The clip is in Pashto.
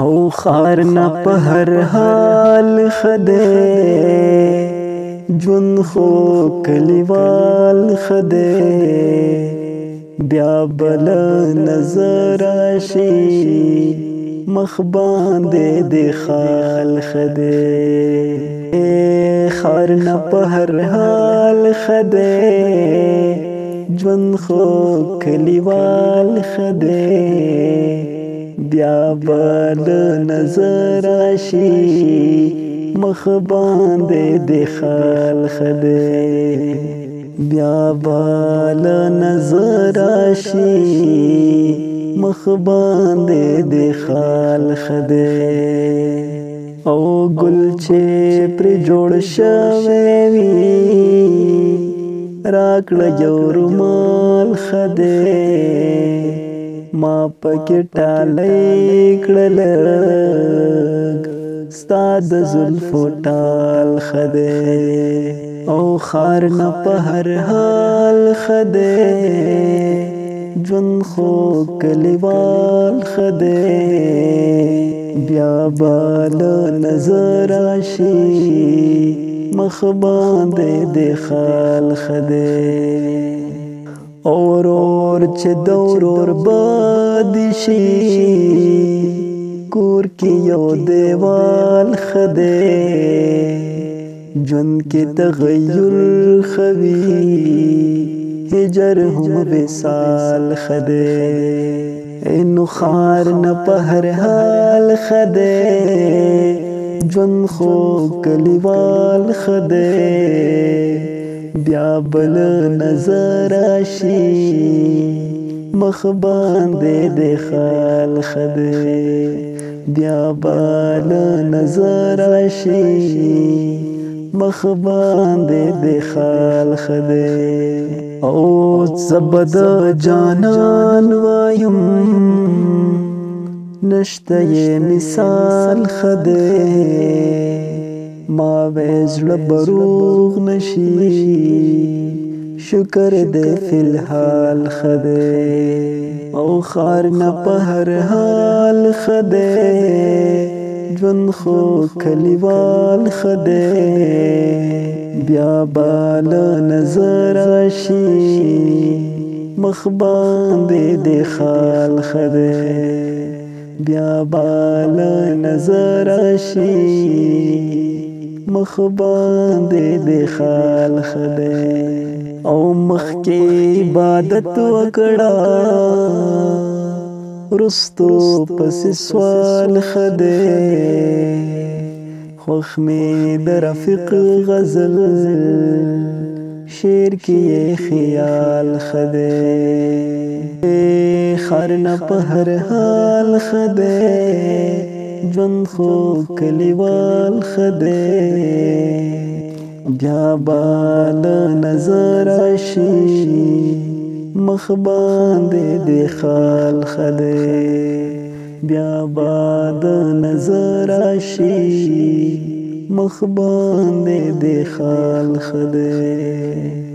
او خارنا په هر حال خده ژوند خو کلیوال خده بیا بل نظر راشي مخ باندې د خال خده خارنا په هر حال خده ژوند خو کلیوال خده بیا بل نظر راشي مخ باندې د خال خده بیا بل نظر راشي مخ باندې د خال خده او ګل چې پر جوړ شوی وي راکړه یو رومال خده ما پکې ټالی کړل ستا د زلفو ټال خده او خار نه په هر حال خده ژوند خو کلیوال خده بیا بل نظر راشي مخ باندې د خال خده اور چې دورور باد شي کور کې یو دیوال خده ژوند کې تغیر خوي هجر هم وصال خده انو خار نه په هر حال خده ژوند خو کلیوال خده بیا بل نظر راشي مخ باندې د خال خده بیا بل نظر راشي مخ باندې د خال خده او زبد جانان وایم نشته مثال خده ما وزړه بروغ نشي شکر دې فی الحال خده او خار نه په هر حال خده ژوند خو کلیوال خده بیا بل نظر راشي مخ باندې د خال خده بیا بل نظر راشي مخ باندې د خال خده او مخ کې عبادت وکړه رستو پس سوال خده خوخ می در رفیق غزل شیر کی خیال خده خارنا په هر حال خده ژوند خو کلیوال خده بیا بل نظر راشي مخ باندې د خال خده بیا بل نظر راشي مخ باندې د خال خده